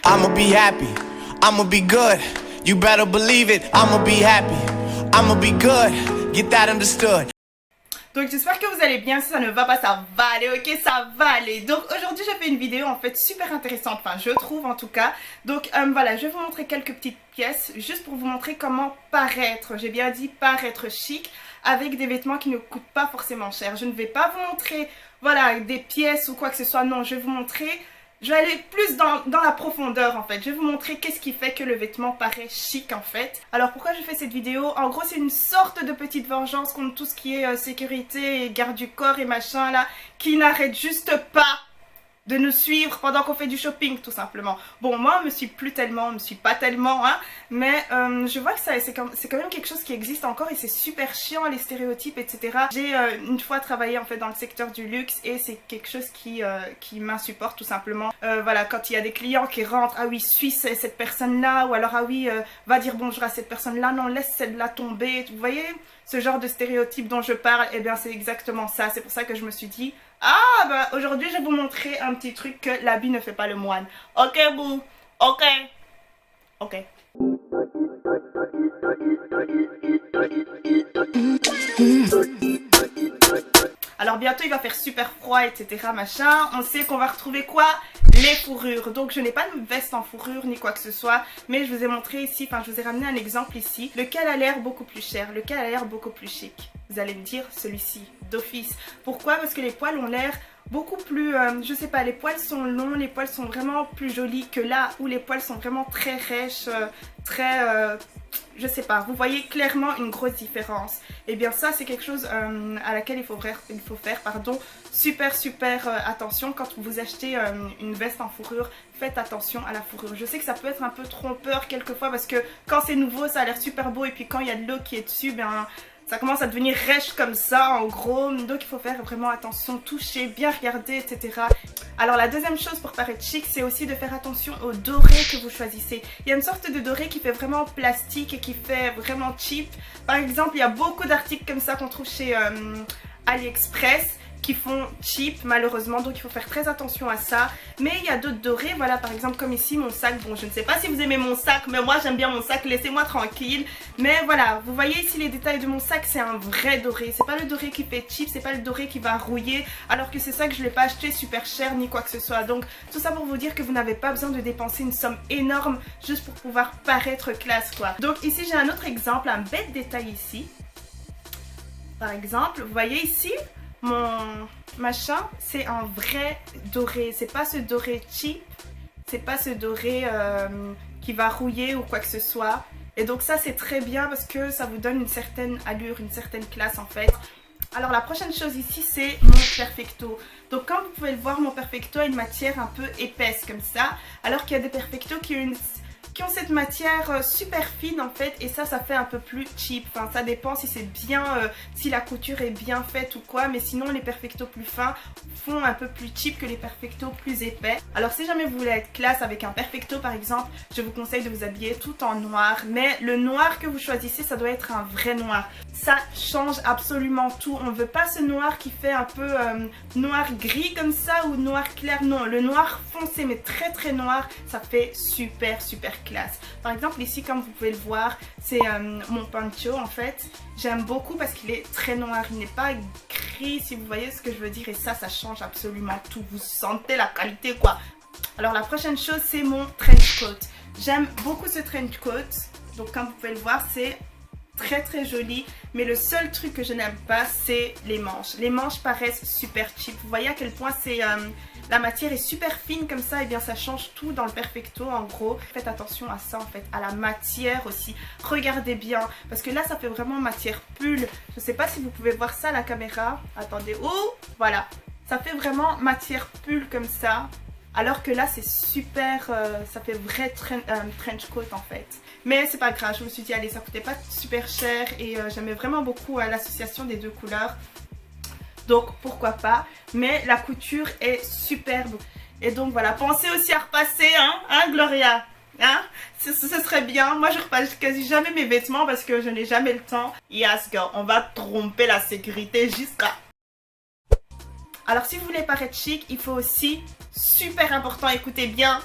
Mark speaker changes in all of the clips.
Speaker 1: I'ma be happy, I'ma be good. You better believe it, I'ma be happy, I'ma be good. Get that understood.
Speaker 2: Donc j'espère que vous allez bien. Si ça ne va pas, ça va aller, ok, ça va aller. Donc aujourd'hui j'ai fait une vidéo en fait super intéressante, enfin je trouve en tout cas. Donc voilà, je vais vous montrer quelques petites pièces juste pour vous montrer comment paraître, j'ai bien dit paraître chic avec des vêtements qui ne coûtent pas forcément cher. Je ne vais pas vous montrer voilà des pièces ou quoi que ce soit, non, je vais vous montrer... Je vais aller plus dans la profondeur en fait. Je vais vous montrer qu'est-ce qui fait que le vêtement paraît chic en fait. Alors pourquoi je fais cette vidéo? En gros c'est une sorte de petite vengeance contre tout ce qui est sécurité et garde du corps et machin là, qui n'arrête juste pas de nous suivre pendant qu'on fait du shopping tout simplement. Bon moi on me suit pas tellement hein, mais je vois que c'est quand même quelque chose qui existe encore et c'est super chiant les stéréotypes etc. J'ai une fois travaillé en fait dans le secteur du luxe et c'est quelque chose qui m'insupporte tout simplement. Voilà, quand il y a des clients qui rentrent, ah oui suis cette personne là, ou alors ah oui va dire bonjour à cette personne là, non laisse celle-là tomber, vous voyez ce genre de stéréotype dont je parle, et bien c'est exactement ça. C'est pour ça que je me suis dit ah bah aujourd'hui je vais vous montrer un petit truc que l'habit ne fait pas le moine. Ok boo, ok, ok. Alors bientôt il va faire super froid etc machin. On sait qu'on va retrouver quoi? Les fourrures. Donc je n'ai pas de veste en fourrure ni quoi que ce soit, mais je vous ai montré ici, enfin je vous ai ramené un exemple ici, lequel a l'air beaucoup plus cher, lequel a l'air beaucoup plus chic. Vous allez me dire celui-ci d'office. Pourquoi? Parce que les poils ont l'air beaucoup plus, je sais pas, les poils sont longs, les poils sont vraiment plus jolis que là où les poils sont vraiment très rêches, très... je sais pas, vous voyez clairement une grosse différence. Et bien ça c'est quelque chose à laquelle il faut faire pardon, super attention quand vous achetez une veste en fourrure. Faites attention à la fourrure. Je sais que ça peut être un peu trompeur quelquefois parce que quand c'est nouveau ça a l'air super beau et puis quand il y a de l'eau qui est dessus, ben ça commence à devenir rêche comme ça en gros. Donc il faut faire vraiment attention, toucher, bien regarder etc. Alors la deuxième chose pour paraître chic, c'est aussi de faire attention au doré que vous choisissez. Il y a une sorte de doré qui fait vraiment plastique et qui fait vraiment cheap. Par exemple il y a beaucoup d'articles comme ça qu'on trouve chez AliExpress qui font cheap malheureusement, donc il faut faire très attention à ça. Mais il y a d'autres dorés, voilà par exemple comme ici mon sac. Bon je ne sais pas si vous aimez mon sac, mais moi j'aime bien mon sac, laissez-moi tranquille. Mais voilà, vous voyez ici les détails de mon sac, c'est un vrai doré. C'est pas le doré qui fait cheap, c'est pas le doré qui va rouiller, alors que c'est ça que je l'ai pas acheté super cher ni quoi que ce soit. Donc tout ça pour vous dire que vous n'avez pas besoin de dépenser une somme énorme juste pour pouvoir paraître classe quoi. Donc ici j'ai un autre exemple, un bête détail ici. Par exemple, vous voyez ici mon machin, c'est un vrai doré. C'est pas ce doré cheap, c'est pas ce doré qui va rouiller ou quoi que ce soit. Et donc ça c'est très bien parce que ça vous donne une certaine allure, une certaine classe en fait. Alors la prochaine chose ici c'est mon perfecto. Donc comme vous pouvez le voir, mon perfecto a une matière un peu épaisse comme ça, alors qu'il y a des perfectos qui ont cette matière super fine en fait, et ça fait un peu plus cheap. Enfin ça dépend si c'est bien, si la couture est bien faite ou quoi, mais sinon les perfectos plus fins font un peu plus cheap que les perfectos plus épais. Alors si jamais vous voulez être classe avec un perfecto par exemple, je vous conseille de vous habiller tout en noir, mais le noir que vous choisissez ça doit être un vrai noir. Ça change absolument tout. On ne veut pas ce noir qui fait un peu noir gris comme ça ou noir clair, non, le noir foncé mais très noir, ça fait super classe. Par exemple ici comme vous pouvez le voir, c'est mon poncho en fait. J'aime beaucoup parce qu'il est très noir, il n'est pas gris si vous voyez ce que je veux dire, et ça change absolument tout. Vous sentez la qualité quoi. Alors la prochaine chose c'est mon trench coat. J'aime beaucoup ce trench coat, donc comme vous pouvez le voir c'est très joli, mais le seul truc que je n'aime pas c'est les manches. Les manches paraissent super cheap. Vous voyez à quel point c'est la matière est super fine comme ça, et bien ça change tout dans le perfecto en gros. Faites attention à ça en fait, à la matière aussi. Regardez bien parce que là ça fait vraiment matière pull. Je sais pas si vous pouvez voir ça à la caméra. Attendez, oh voilà, ça fait vraiment matière pull comme ça. Alors que là c'est super, ça fait vrai trench coat en fait. Mais c'est pas grave, je me suis dit allez ça coûtait pas super cher et j'aimais vraiment beaucoup l'association des deux couleurs. Donc pourquoi pas, mais la couture est superbe. Et donc voilà, pensez aussi à repasser hein Gloria, hein, ce serait bien. Moi je repasse quasi jamais mes vêtements parce que je n'ai jamais le temps. Yes girl, on va tromper la sécurité jusqu'à... Alors si vous voulez paraître chic, il faut aussi, super important, écoutez bien,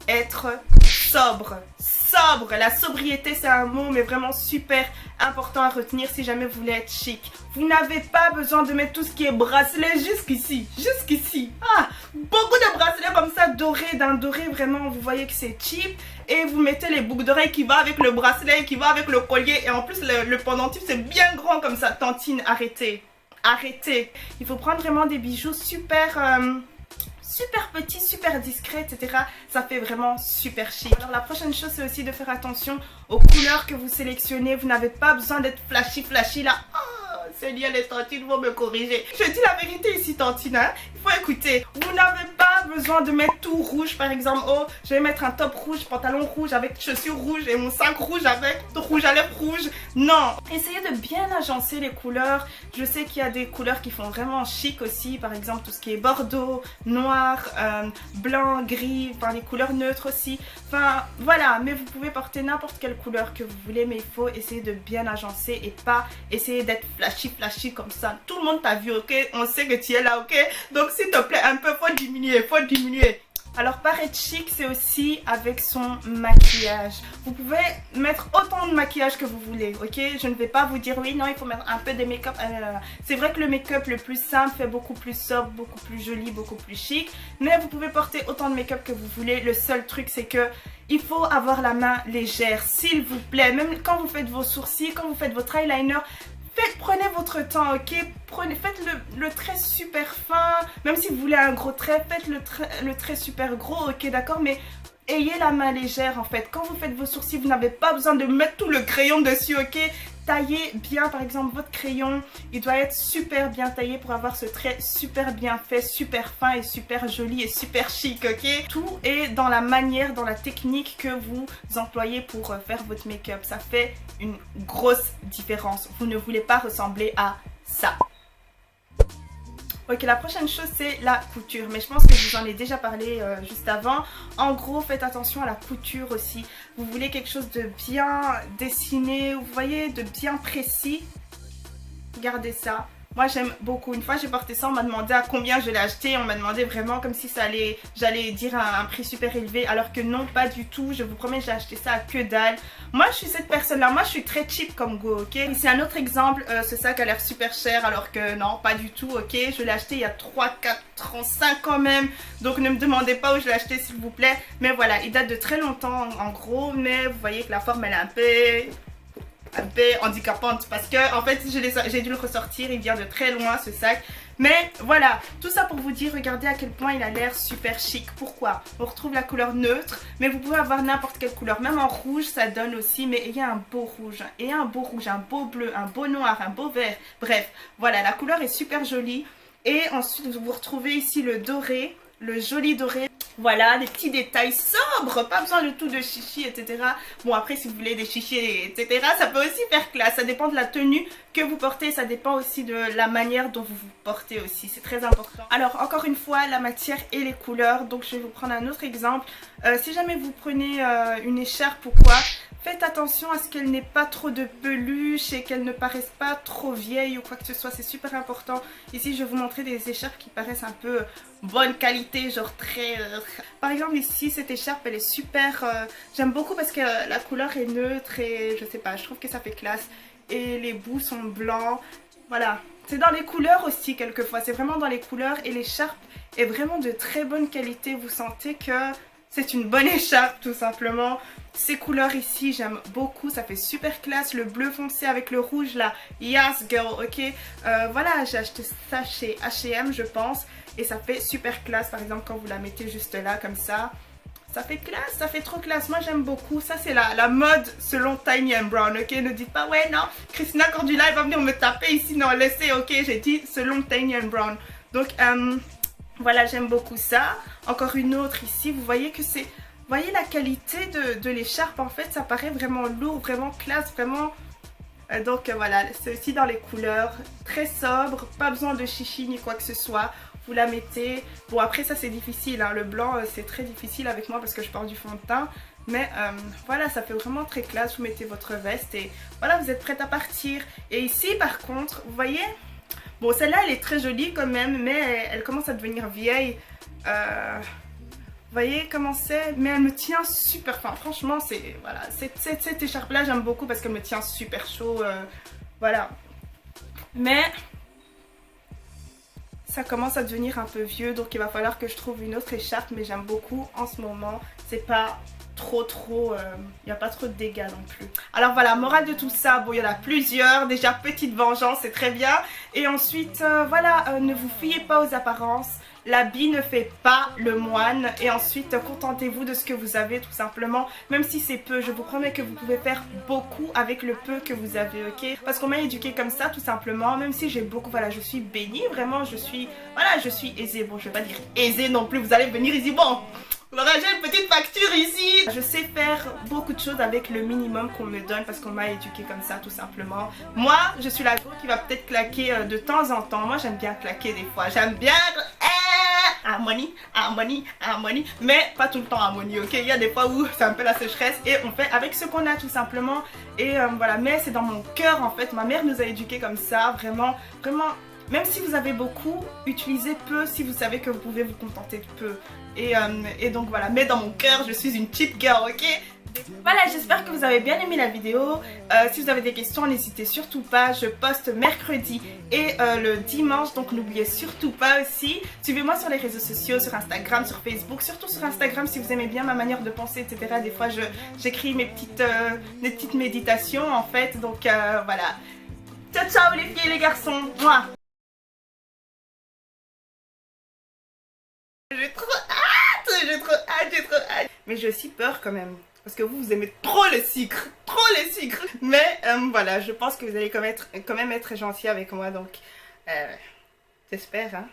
Speaker 2: être sobre. Sobre, la sobriété c'est un mot mais vraiment super important à retenir si jamais vous voulez être chic. Vous n'avez pas besoin de mettre tout ce qui est bracelet jusqu'ici, jusqu'ici. Ah, beaucoup de bracelets comme ça dorés, d'un doré vraiment, vous voyez que c'est cheap. Et vous mettez les boucles d'oreilles qui va avec le bracelet, qui va avec le collier. Et en plus le pendentif c'est bien grand comme ça. Tantine, arrêtez, arrêtez. Il faut prendre vraiment des bijoux super... super petit, super discret, etc. Ça fait vraiment super chic. Alors la prochaine chose, c'est aussi de faire attention aux couleurs que vous sélectionnez. Vous n'avez pas besoin d'être flashy là. Oh, Célia, les tantines vont me corriger. Je dis la vérité ici, tantine, hein. Il faut écouter. Vous n'avez pas besoin de mettre tout rouge, par exemple. Oh, je vais mettre un top rouge, pantalon rouge avec chaussures rouges et mon sac rouge avec rouge à lèvres rouge. Non. Essayez de bien agencer les couleurs. Je sais qu'il y a des couleurs qui font vraiment chic aussi. Par exemple, tout ce qui est bordeaux, noir, blanc, gris, enfin les couleurs neutres aussi. Enfin, voilà. Mais vous pouvez porter n'importe quelle couleur que vous voulez. Mais il faut essayer de bien agencer et pas essayer d'être flashy comme ça. Tout le monde t'a vu, ok? On sait que tu es là, ok? Donc, s'il te plaît, un peu, faut diminuer, faut diminuer. Alors paraître chic, c'est aussi avec son maquillage. Vous pouvez mettre autant de maquillage que vous voulez, ok? Je ne vais pas vous dire oui, non, il faut mettre un peu de make-up. C'est vrai que le make-up le plus simple fait beaucoup plus sobre, beaucoup plus joli, beaucoup plus chic. Mais vous pouvez porter autant de make-up que vous voulez. Le seul truc, c'est que il faut avoir la main légère, s'il vous plaît. Même quand vous faites vos sourcils, quand vous faites votre eyeliner, prenez votre temps, ok? Faites le trait super fin. Même si vous voulez un gros trait, faites le trait super gros, ok? D'accord? Mais ayez la main légère en fait. Quand vous faites vos sourcils, vous n'avez pas besoin de mettre tout le crayon dessus, ok? Taillez bien, par exemple, votre crayon. Il doit être super bien taillé pour avoir ce trait super bien fait, super fin et super joli et super chic, ok? Tout est dans la manière, dans la technique que vous employez pour faire votre make-up. Ça fait une grosse différence. Vous ne voulez pas ressembler à ça. Ok, la prochaine chose c'est la couture, mais je pense que je vous en ai déjà parlé juste avant. En gros, faites attention à la couture aussi. Vous voulez quelque chose de bien dessiné, vous voyez, de bien précis. Regardez ça. Moi j'aime beaucoup. Une fois j'ai porté ça, on m'a demandé à combien je l'ai acheté. On m'a demandé vraiment comme si j'allais dire un prix super élevé. Alors que non, pas du tout. Je vous promets, j'ai acheté ça à que dalle. Moi je suis cette personne là. Moi je suis très cheap comme go, ok. C'est un autre exemple. Ce sac a l'air super cher alors que non, pas du tout, ok. Je l'ai acheté il y a 3, 4 ans, 5 ans même. Donc ne me demandez pas où je l'ai acheté s'il vous plaît. Mais voilà, il date de très longtemps en gros. Mais vous voyez que la forme elle est un peu handicapante parce que en fait j'ai dû le ressortir, il vient de très loin ce sac. Mais voilà, tout ça pour vous dire, regardez à quel point il a l'air super chic. Pourquoi? On retrouve la couleur neutre, mais vous pouvez avoir n'importe quelle couleur, même en rouge ça donne aussi. Mais ayez un beau rouge, et un beau rouge, un beau bleu, un beau noir, un beau vert. Bref, voilà, la couleur est super jolie. Et ensuite vous retrouvez ici le doré, le joli doré. Voilà, des petits détails sobres, pas besoin de tout de chichi, etc. Bon, après, si vous voulez des chichis, etc., ça peut aussi faire classe. Ça dépend de la tenue que vous portez, ça dépend aussi de la manière dont vous vous portez aussi. C'est très important. Alors, encore une fois, la matière et les couleurs. Donc, je vais vous prendre un autre exemple. Si jamais vous prenez une écharpe ou quoi, faites attention à ce qu'elle n'ait pas trop de peluche et qu'elle ne paraisse pas trop vieille ou quoi que ce soit. C'est super important. Ici, je vais vous montrer des écharpes qui paraissent un peu bonne qualité, genre très... Par exemple, ici, cette écharpe, elle est super... J'aime beaucoup parce que la couleur est neutre et je sais pas, je trouve que ça fait classe. Et les bouts sont blancs. Voilà. C'est dans les couleurs aussi, quelquefois. C'est vraiment dans les couleurs et l'écharpe est vraiment de très bonne qualité. Vous sentez que... c'est une bonne écharpe tout simplement. Ces couleurs ici j'aime beaucoup, ça fait super classe. Le bleu foncé avec le rouge là, yes girl, ok. Voilà, j'ai acheté ça chez H&M je pense. Et ça fait super classe, par exemple quand vous la mettez juste là comme ça. Ça fait classe, ça fait trop classe, moi j'aime beaucoup. Ça c'est la mode selon Tiny and Brown, ok. Ne dites pas ouais non, Christina Cordula elle va venir me taper ici, non laissez, ok. J'ai dit selon Tiny and Brown. Donc voilà, j'aime beaucoup ça. Encore une autre ici, vous voyez que c'est... vous voyez la qualité de l'écharpe, en fait, ça paraît vraiment lourd, vraiment classe, vraiment... donc voilà, c'est aussi dans les couleurs, très sobre, pas besoin de chichi ni quoi que ce soit. Vous la mettez... bon après ça c'est difficile, hein. Le blanc c'est très difficile avec moi parce que je porte du fond de teint. Mais voilà, ça fait vraiment très classe, vous mettez votre veste et voilà, vous êtes prête à partir. Et ici par contre, vous voyez... bon, celle-là, elle est très jolie quand même, mais elle commence à devenir vieille. Vous voyez comment c'est? Mais elle me tient super, enfin franchement c'est, voilà, cette écharpe là j'aime beaucoup parce qu'elle me tient super chaud, voilà. Mais ça commence à devenir un peu vieux, donc il va falloir que je trouve une autre écharpe, mais j'aime beaucoup en ce moment, c'est pas trop, il n'y a pas trop de dégâts non plus. Alors voilà, morale de tout ça, bon il y en a plusieurs, déjà petite vengeance, c'est très bien. Et ensuite, voilà, ne vous fiez pas aux apparences, l'habit ne fait pas le moine. Et ensuite, contentez-vous de ce que vous avez tout simplement, même si c'est peu, je vous promets que vous pouvez faire beaucoup avec le peu que vous avez, ok? Parce qu'on m'a éduqué comme ça tout simplement, même si j'ai beaucoup, voilà, je suis bénie, vraiment, je suis aisée. Bon, je vais pas dire aisée non plus, vous allez venir ici, bon, j'ai une petite facture ici. Je sais faire beaucoup de choses avec le minimum qu'on me donne parce qu'on m'a éduqué comme ça tout simplement. Moi, je suis la go qui va peut-être claquer de temps en temps. Moi, j'aime bien claquer des fois. J'aime bien harmonie, harmonie, harmonie. Mais pas tout le temps harmonie, ok? Il y a des fois où c'est un peu la sécheresse et on fait avec ce qu'on a tout simplement. Et voilà, mais c'est dans mon cœur en fait. Ma mère nous a éduqués comme ça, vraiment, vraiment. Même si vous avez beaucoup, utilisez peu si vous savez que vous pouvez vous contenter de peu. Et donc voilà, mais dans mon cœur, je suis une cheap girl, ok? Voilà, j'espère que vous avez bien aimé la vidéo. Si vous avez des questions, n'hésitez surtout pas. Je poste mercredi et le dimanche, donc n'oubliez surtout pas aussi. Suivez-moi sur les réseaux sociaux, sur Instagram, sur Facebook, surtout sur Instagram si vous aimez bien ma manière de penser, etc. Des fois, j'écris mes petites méditations en fait. Donc voilà. Ciao, ciao les filles et les garçons. Mouah. J'ai trop hâte, j'ai trop hâte. Mais j'ai aussi peur quand même. Parce que vous aimez trop le sucre. Mais voilà, je pense que vous allez quand même être gentil avec moi. Donc, j'espère, hein.